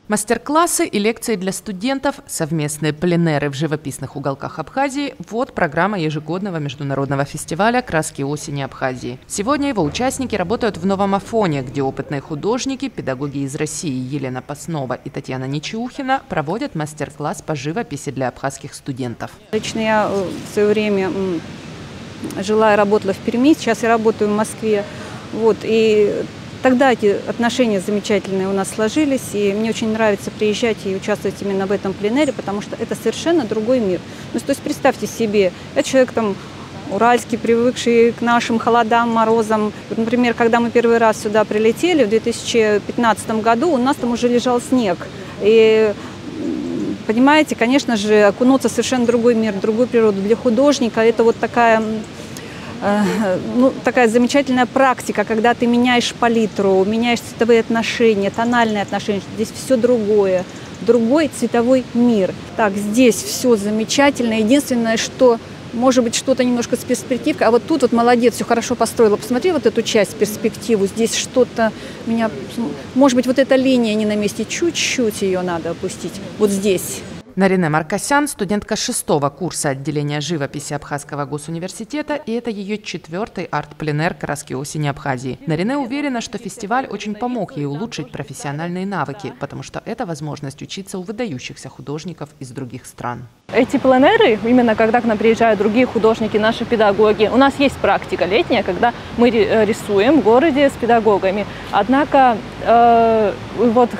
Мастер-классы и лекции для студентов, совместные пленеры в живописных уголках Абхазии – вот программа ежегодного международного фестиваля «Краски осени Абхазии». Сегодня его участники работают в Новом Афоне, где опытные художники, педагоги из России Елена Паснова и Татьяна Нечиухина проводят мастер-класс по живописи для абхазских студентов. Лично я в свое время жила и работала в Перми, сейчас я работаю в Москве. И тогда эти отношения замечательные у нас сложились, и мне очень нравится приезжать и участвовать именно в этом пленэре, потому что это совершенно другой мир. То есть представьте себе, я человек уральский, привыкший к нашим холодам, морозам. Например, когда мы первый раз сюда прилетели в 2015 году, у нас там уже лежал снег. И понимаете, конечно же, окунуться в совершенно другой мир, другую природу для художника – это вот такая замечательная практика, когда ты меняешь палитру, меняешь цветовые отношения, тональные отношения. Здесь все другое, другой цветовой мир. Так, здесь все замечательно. Единственное, что может быть что-то немножко с перспективкой, а вот тут вот молодец, все хорошо построила. Посмотри вот эту часть, перспективу. Здесь что-то меня, может быть, вот эта линия не на месте, чуть-чуть ее надо опустить. Вот здесь. Нарине Маркосян – студентка 6-го курса отделения живописи Абхазского госуниверситета, и это ее 4-й арт-пленэр «Краски осени Абхазии». Нарине уверена, что фестиваль очень помог ей улучшить профессиональные навыки, потому что это возможность учиться у выдающихся художников из других стран. Эти пленэры, именно когда к нам приезжают другие художники, наши педагоги, у нас есть практика летняя, когда мы рисуем в городе с педагогами. Однако,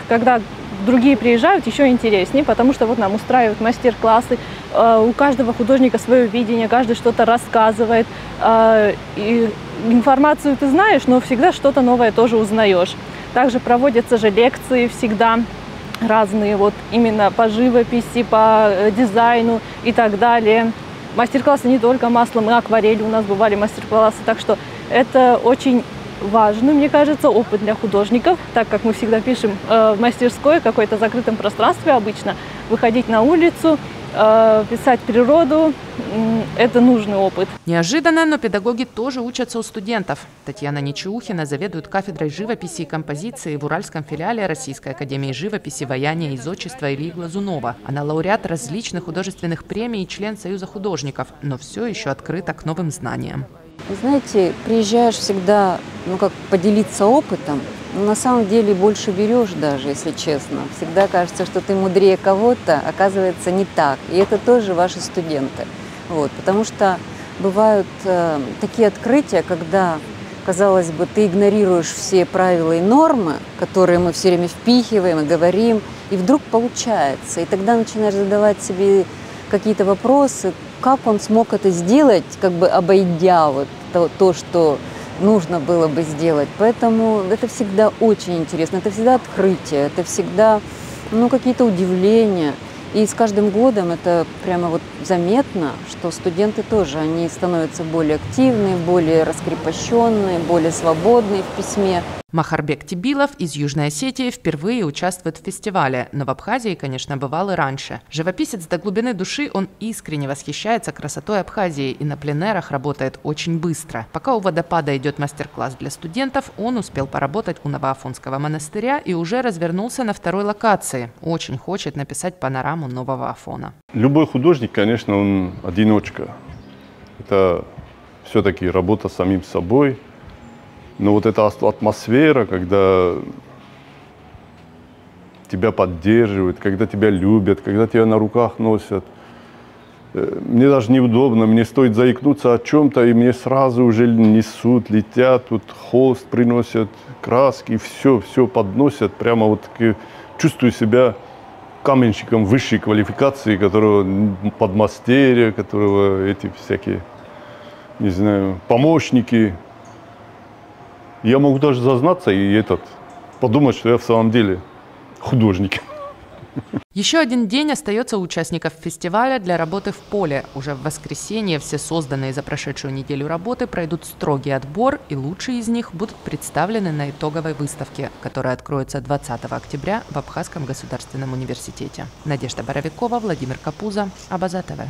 когда другие приезжают, еще интереснее, потому что нам устраивают мастер-классы, у каждого художника свое видение, каждый что-то рассказывает. И информацию ты знаешь, но всегда что-то новое тоже узнаешь. Также проводятся же лекции всегда разные, именно по живописи, по дизайну и так далее. Мастер-классы не только маслом и акварелью, у нас бывали мастер-классы, так что это очень важный, мне кажется, опыт для художников, так как мы всегда пишем в мастерской, в какой-то закрытом пространстве обычно, выходить на улицу, писать природу – это нужный опыт. Неожиданно, но педагоги тоже учатся у студентов. Татьяна Нечиухина заведует кафедрой живописи и композиции в Уральском филиале Российской академии живописи, ваяния и зодчества Ильи Глазунова. Она лауреат различных художественных премий и член Союза художников, но все еще открыта к новым знаниям. Знаете, приезжаешь всегда, как поделиться опытом, но на самом деле больше берешь даже, если честно. Всегда кажется, что ты мудрее кого-то, оказывается не так. И это тоже ваши студенты. Потому что бывают такие открытия, когда, казалось бы, ты игнорируешь все правила и нормы, которые мы все время впихиваем и говорим, и вдруг получается. И тогда начинаешь задавать себе какие-то вопросы, как он смог это сделать, обойдя то, что нужно было бы сделать. Поэтому это всегда очень интересно, это всегда открытие, это всегда какие-то удивления. И с каждым годом это прямо заметно, что студенты тоже, они становятся более активные, более раскрепощенные, более свободные в письме. Махарбек Тибилов из Южной Осетии впервые участвует в фестивале, но в Абхазии, конечно, бывал и раньше. Живописец до глубины души, он искренне восхищается красотой Абхазии и на пленэрах работает очень быстро. Пока у водопада идет мастер-класс для студентов, он успел поработать у Новоафонского монастыря и уже развернулся на 2-й локации. Очень хочет написать панораму Нового Афона. Любой художник, конечно, он одиночка. Это все-таки работа с самим собой. Но эта атмосфера, когда тебя поддерживают, когда тебя любят, когда тебя на руках носят. Мне даже неудобно, мне стоит заикнуться о чем-то, и мне сразу уже несут, летят, холст приносят, краски, все подносят. Прямо чувствую себя каменщиком высшей квалификации, которого подмастерья, которого эти всякие, не знаю, помощники. Я могу даже зазнаться и подумать, что я в самом деле художник. Еще один день остается у участников фестиваля для работы в поле. Уже в воскресенье все созданные за прошедшую неделю работы пройдут строгий отбор, и лучшие из них будут представлены на итоговой выставке, которая откроется 20 октября в Абхазском государственном университете. Надежда Боровикова, Владимир Капуза, Абаза ТВ.